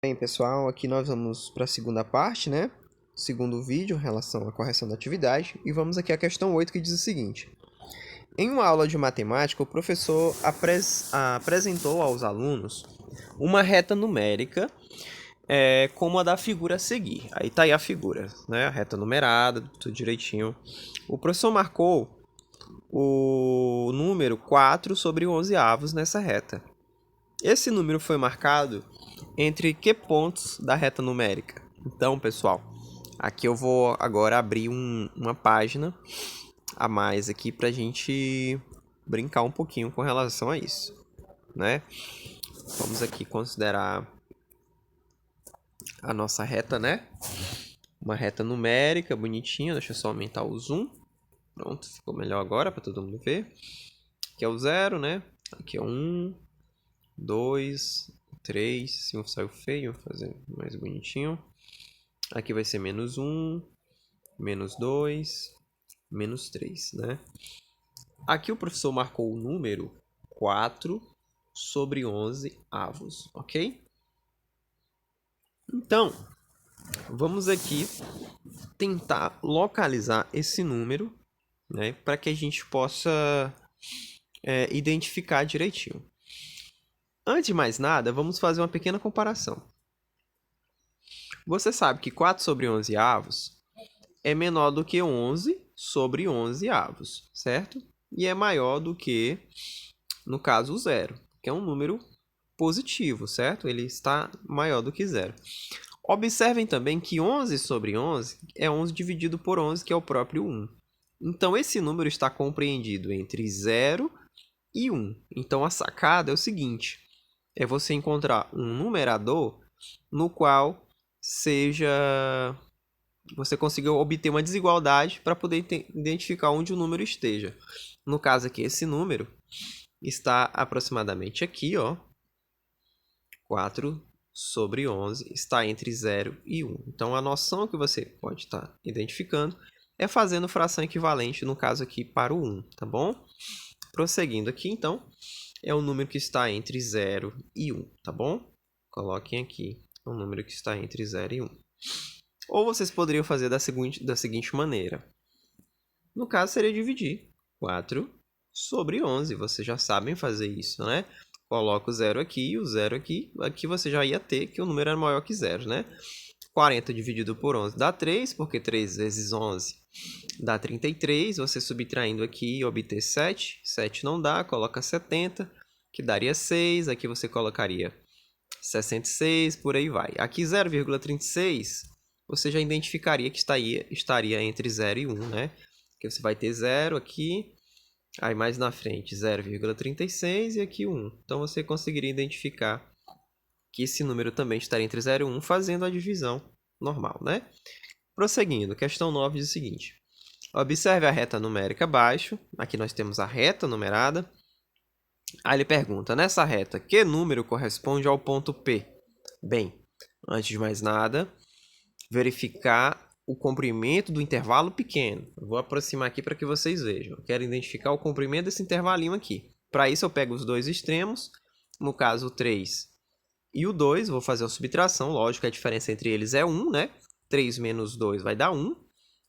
Bem, pessoal, aqui nós vamos para a segunda parte, né? Segundo vídeo, em relação à correção da atividade. E vamos aqui à questão 8, que diz o seguinte. Em uma aula de matemática, o professor apresentou aos alunos uma reta numérica como a da figura a seguir. Aí tá aí a figura, né? A reta numerada, tudo direitinho. O professor marcou o número 4 sobre 11 avos nessa reta. Esse número foi marcado entre que pontos da reta numérica? Então, pessoal, aqui eu vou agora abrir uma página a mais aqui para a gente brincar um pouquinho com relação a isso, né? Vamos aqui considerar a nossa reta, né? Uma reta numérica, bonitinha. Deixa eu só aumentar o zoom. Pronto, ficou melhor agora para todo mundo ver. Aqui é o 0, né? Aqui é o 1, 2, 3. Se um saiu feio, vou fazer mais bonitinho. Aqui vai ser menos 1, menos 2, menos 3, né? Aqui o professor marcou o número 4 sobre 11 avos, ok? Então, vamos aqui tentar localizar esse número, né? Para que a gente possa identificar direitinho. Antes de mais nada, vamos fazer uma pequena comparação. Você sabe que 4 sobre 11 avos é menor do que 11 sobre 11 avos, certo? E é maior do que, no caso, o zero, que é um número positivo, certo? Ele está maior do que zero. Observem também que 11 sobre 11 é 11 dividido por 11, que é o próprio 1. Então, esse número está compreendido entre 0 e 1. Então, a sacada é o seguinte, é você encontrar um numerador no qual você conseguiu obter uma desigualdade para poder identificar onde o número esteja. No caso aqui, esse número está aproximadamente aqui, ó. 4 sobre 11 está entre 0 e 1. Então, a noção que você pode estar identificando é fazendo fração equivalente, no caso aqui, para o 1, tá bom? Prosseguindo aqui, então, é o número que está entre 0 e 1, tá bom? Coloquem aqui o número que está entre 0 e 1. Ou vocês poderiam fazer da seguinte maneira. No caso, seria dividir 4 sobre 11. Vocês já sabem fazer isso, né? Coloca o 0 aqui e o 0 aqui. Aqui você já ia ter que o número era maior que 0, né? 40 dividido por 11 dá 3, porque 3 vezes 11 dá 33. Você subtraindo aqui obter 7. 7 não dá, coloca 70, que daria 6. Aqui você colocaria 66, por aí vai. Aqui 0,36, você já identificaria que estaria entre 0 e 1, né? Porque você vai ter 0 aqui, aí mais na frente 0,36 e aqui 1. Então você conseguiria identificar que esse número também estaria entre 0 e 1, fazendo a divisão normal, né? Prosseguindo, questão 9 diz o seguinte. Observe a reta numérica abaixo. Aqui nós temos a reta numerada. Aí ele pergunta, nessa reta, que número corresponde ao ponto P? Bem, antes de mais nada, verificar o comprimento do intervalo pequeno. Eu vou aproximar aqui para que vocês vejam. Eu quero identificar o comprimento desse intervalinho aqui. Para isso, eu pego os dois extremos, no caso o 3 e o 2, vou fazer a subtração, lógico, a diferença entre eles é 1, né? 3 menos 2 vai dar 1.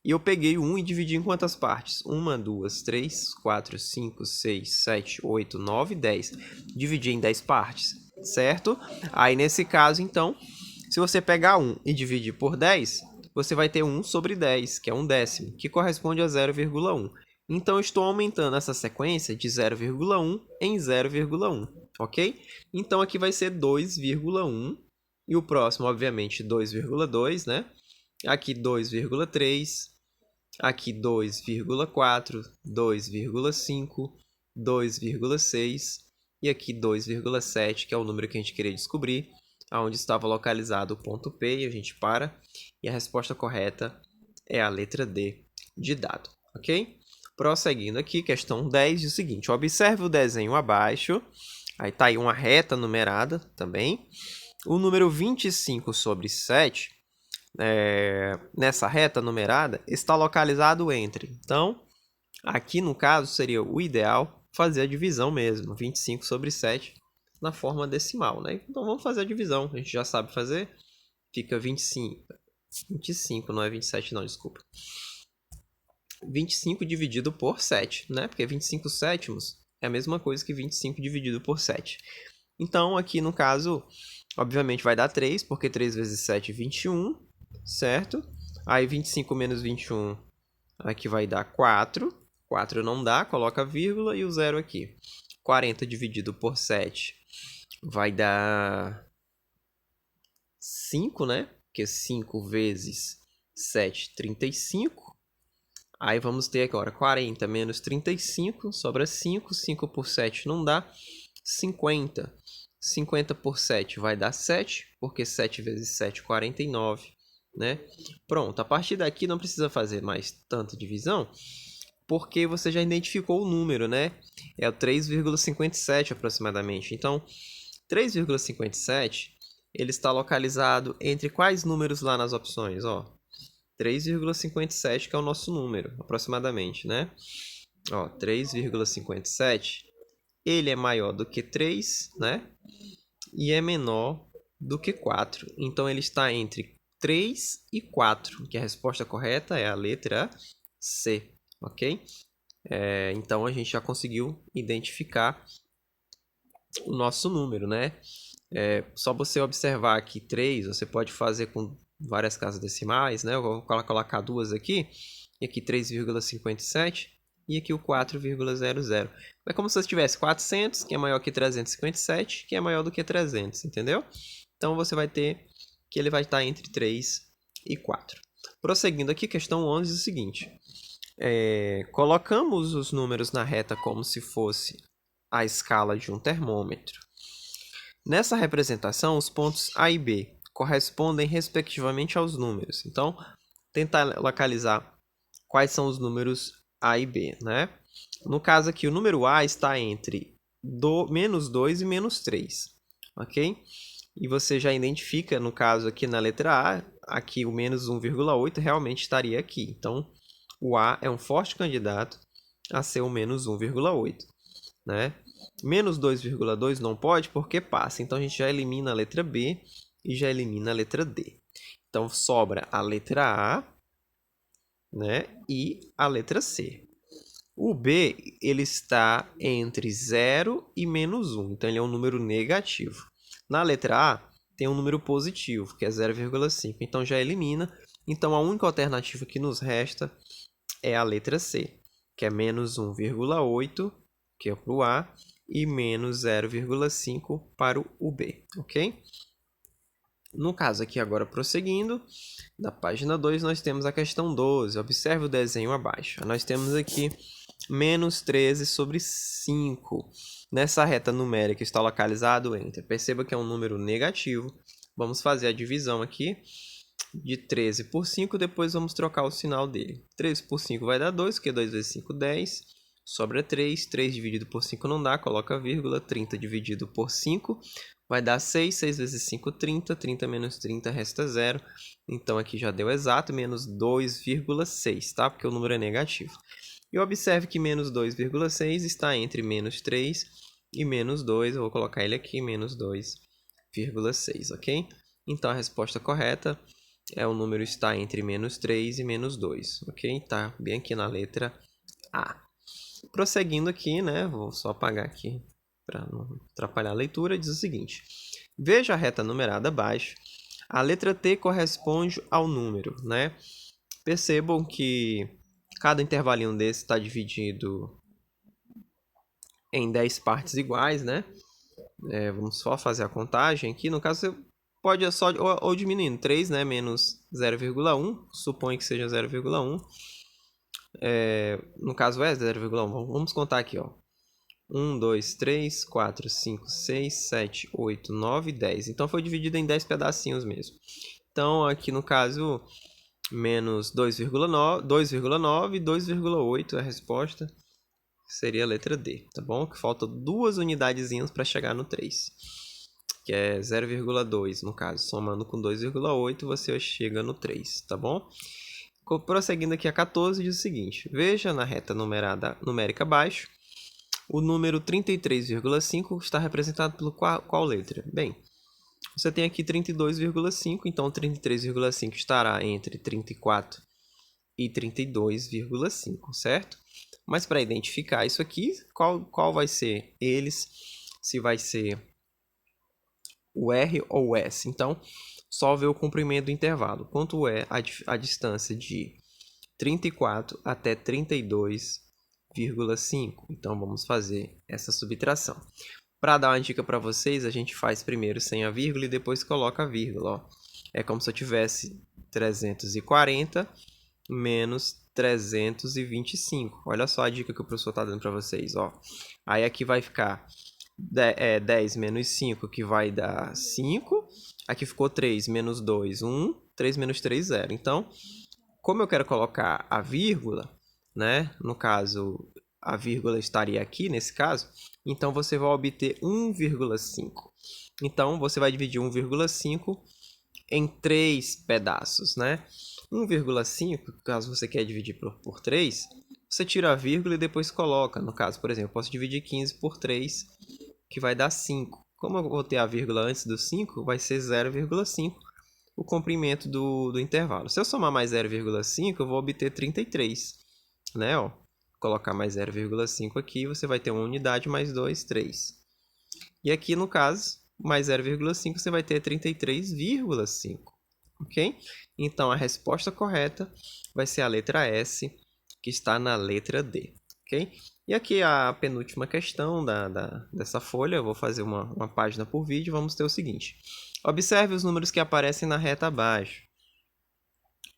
E eu peguei o 1 e dividi em quantas partes? 1, 2, 3, 4, 5, 6, 7, 8, 9, 10. Dividi em 10 partes, certo? Aí, nesse caso, então, se você pegar 1 e dividir por 10, você vai ter 1 sobre 10, que é 1/10, que corresponde a 0,1. Então, eu estou aumentando essa sequência de 0,1 em 0,1, ok? Então, aqui vai ser 2,1. E o próximo, obviamente, 2,2, né? Aqui 2,3. Aqui 2,4, 2,5, 2,6 e aqui 2,7, que é o número que a gente queria descobrir, onde estava localizado o ponto P, e a gente para. E a resposta correta é a letra D de dado, ok? Prosseguindo aqui, questão 10 diz o seguinte, observe o desenho abaixo, aí está aí uma reta numerada também. O número 25 sobre 7, nessa reta numerada, está localizado entre. Então, aqui no caso, seria o ideal fazer a divisão mesmo. 25 sobre 7 na forma decimal, né? Então vamos fazer a divisão, a gente já sabe fazer. Fica 25, não é 27 não, desculpa. 25 dividido por 7, né? Porque 25 sétimos é a mesma coisa que 25 dividido por 7. Então, aqui no caso, obviamente vai dar 3, porque 3 vezes 7 é 21, certo? Aí 25 menos 21, aqui vai dar 4. 4 não dá, coloca vírgula e o 0 aqui. 40 dividido por 7 vai dar 5, né? Porque 5 vezes 7, 35. Aí vamos ter agora 40 menos 35, sobra 5. 5 por 7 não dá. 50. 50 por 7 vai dar 7, porque 7 vezes 7 é 49, né? Pronto, a partir daqui não precisa fazer mais tanta divisão, porque você já identificou o número, né? É o 3,57 aproximadamente. Então, 3,57, ele está localizado entre quais números lá nas opções? Ó, 3,57 que é o nosso número, aproximadamente, né? Ó, 3,57, ele é maior do que 3, né? E é menor do que 4. Então, ele está entre 3 e 4, que a resposta correta é a letra C, ok? Então, a gente já conseguiu identificar o nosso número, né? Só você observar aqui 3, você pode fazer com várias casas decimais, né? Eu vou colocar duas aqui, e aqui 3,57 e aqui o 4,00. É como se você tivesse 400, que é maior que 357, que é maior do que 300, entendeu? Então você vai ter que ele vai estar entre 3 e 4. Prosseguindo aqui, questão 11 é o seguinte. Colocamos os números na reta como se fosse a escala de um termômetro. Nessa representação, os pontos A e B correspondem respectivamente aos números. Então, tentar localizar quais são os números A e B, né? No caso aqui, o número A está entre menos 2 e menos 3, ok? E você já identifica, no caso aqui na letra A, aqui o menos 1,8 realmente estaria aqui. Então, o A é um forte candidato a ser o menos 1,8, né? Menos 2,2 não pode porque passa. Então, a gente já elimina a letra B e já elimina a letra D. Então, sobra a letra A, né? E a letra C. O B, ele está entre 0 e menos 1. Então, ele é um número negativo. Na letra A, tem um número positivo, que é 0,5. Então, já elimina. Então, a única alternativa que nos resta é a letra C, que é menos 1,8, que é para o A, e menos 0,5 para o B, ok? No caso aqui, agora prosseguindo, na página 2, nós temos a questão 12. Observe o desenho abaixo. Nós temos aqui menos 13 sobre 5. Nessa reta numérica está localizado entre. Perceba que é um número negativo. Vamos fazer a divisão aqui de 13 por 5, depois vamos trocar o sinal dele. 13 por 5 vai dar 2, porque 2 vezes 5, 10. Sobra 3. 3 dividido por 5 não dá, coloca vírgula. 30 dividido por 5 vai dar 6. 6 vezes 5, 30. 30 menos 30 resta 0. Então, aqui já deu exato, menos 2,6, tá? Porque o número é negativo. E observe que menos 2,6 está entre menos 3 e menos 2. Eu vou colocar ele aqui, menos 2,6, ok? Então, a resposta correta o número está entre menos 3 e menos 2, ok? Tá bem aqui na letra A. Prosseguindo aqui, né? Vou só apagar aqui para não atrapalhar a leitura. Diz o seguinte. Veja a reta numerada abaixo. A letra T corresponde ao número, né? Percebam que cada intervalinho desse está dividido em 10 partes iguais, né? Vamos só fazer a contagem aqui. No caso, você pode só ou diminuindo. 3, né? Menos 0,1. Supõe que seja 0,1. No caso é 0,1. Vamos contar aqui, ó. 1, 2, 3, 4, 5, 6, 7, 8, 9, 10. Então, foi dividido em 10 pedacinhos mesmo. Então, aqui no caso, menos 2,9, 2,9 e 2,8 é a resposta. Seria a letra D, tá bom? Que falta 2 unidadezinhas para chegar no 3. Que é 0,2 no caso. Somando com 2,8, você chega no 3, tá bom? Prosseguindo aqui a 14, diz o seguinte. Veja na reta numérica abaixo. O número 33,5 está representado por qual letra? Bem, você tem aqui 32,5, então 33,5 estará entre 34 e 32,5, certo? Mas para identificar isso aqui, qual vai ser eles? Se vai ser o R ou o S. Então, só ver o comprimento do intervalo. Quanto é a distância de 34 até 32,5? Então, vamos fazer essa subtração. Para dar uma dica para vocês, a gente faz primeiro sem a vírgula e depois coloca a vírgula. Ó. É como se eu tivesse 340 menos 325. Olha só a dica que o professor está dando para vocês. Ó. Aí aqui vai ficar 10 menos 5, que vai dar 5. Aqui ficou 3 menos 2, 1. 3 menos 3, 0. Então, como eu quero colocar a vírgula, né? No caso, a vírgula estaria aqui, nesse caso. Então, você vai obter 1,5. Então, você vai dividir 1,5 em 3 pedaços, né? 1,5, caso você quer dividir por 3, você tira a vírgula e depois coloca. No caso, por exemplo, eu posso dividir 15 por 3, que vai dar 5. Como eu vou ter a vírgula antes do 5, vai ser 0,5 o comprimento do intervalo. Se eu somar mais 0,5, eu vou obter 33. Né? Ó, colocar mais 0,5 aqui, você vai ter uma unidade mais 2, 3. E aqui, no caso, mais 0,5, você vai ter 33,5. Ok? Então, a resposta correta vai ser a letra S, que está na letra D. Ok? E aqui a penúltima questão dessa folha, eu vou fazer uma página por vídeo, vamos ter o seguinte. Observe os números que aparecem na reta abaixo.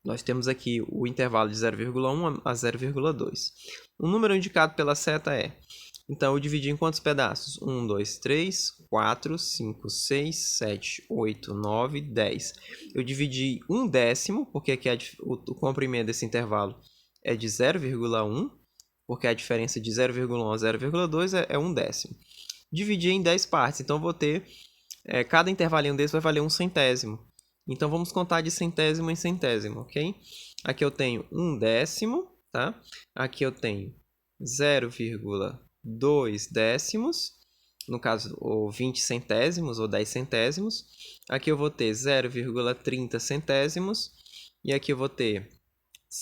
Nós temos aqui o intervalo de 0,1 a 0,2. O número indicado pela seta é... Então, eu dividi em quantos pedaços? 1, 2, 3, 4, 5, 6, 7, 8, 9, 10. Eu dividi 1/10, porque aqui o comprimento desse intervalo é de 0,1, porque a diferença de 0,1 a 0,2 é 1/10. Dividi em 10 partes, então vou ter... cada intervalinho desse vai valer 1 centésimo. Então, vamos contar de centésimo em centésimo, ok? Aqui eu tenho 1/10, tá? Aqui eu tenho 0,2 décimos, no caso, ou 20 centésimos, ou 10 centésimos. Aqui eu vou ter 0,30 centésimos, e aqui eu vou ter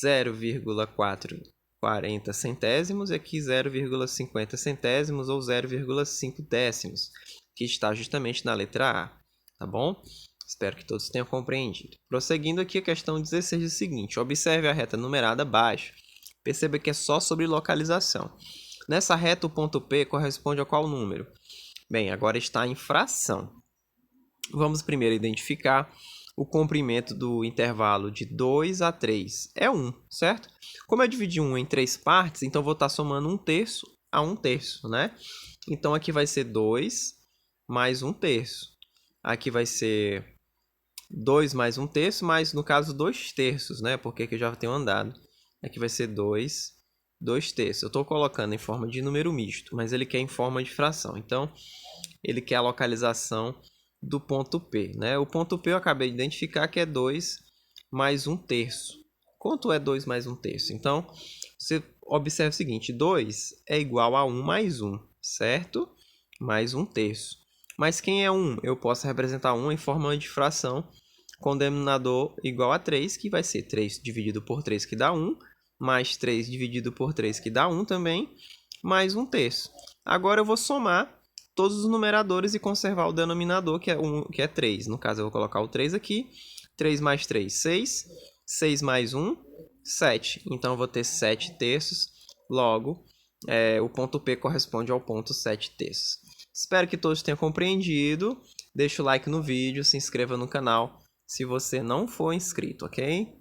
0,440 centésimos, e aqui 0,50 centésimos, ou 0,5 décimos, que está justamente na letra A, tá bom? Espero que todos tenham compreendido. Prosseguindo aqui, a questão 16 é o seguinte. Observe a reta numerada abaixo. Perceba que é só sobre localização. Nessa reta, o ponto P corresponde a qual número? Bem, agora está em fração. Vamos primeiro identificar o comprimento do intervalo de 2 a 3. É 1, certo? Como eu dividi 1 em 3 partes, então vou estar somando 1/3 a 1/3, né? Então, aqui vai ser 2 mais 1/3. Aqui vai ser 2 mais 1/3, mas no caso 2/3, né? Porque aqui eu já tenho andado. Aqui vai ser 2/3. Eu estou colocando em forma de número misto, mas ele quer em forma de fração. Então, ele quer a localização do ponto P, né? O ponto P eu acabei de identificar que é 2 mais 1/3. Quanto é 2 mais 1/3? Então, você observa o seguinte, 2 é igual a 1 mais 1, certo? Mais 1/3. Mas quem é 1? Eu posso representar 1 em forma de fração com denominador igual a 3, que vai ser 3 dividido por 3, que dá 1, mais 3 dividido por 3, que dá 1 também, mais 1/3. Agora eu vou somar todos os numeradores e conservar o denominador, que é 3. No caso, eu vou colocar o 3 aqui. 3 mais 3, 6. 6 mais 1, 7. Então, eu vou ter 7/3. Logo, o ponto P corresponde ao ponto 7/3. Espero que todos tenham compreendido. Deixe o like no vídeo, se inscreva no canal se você não for inscrito, ok?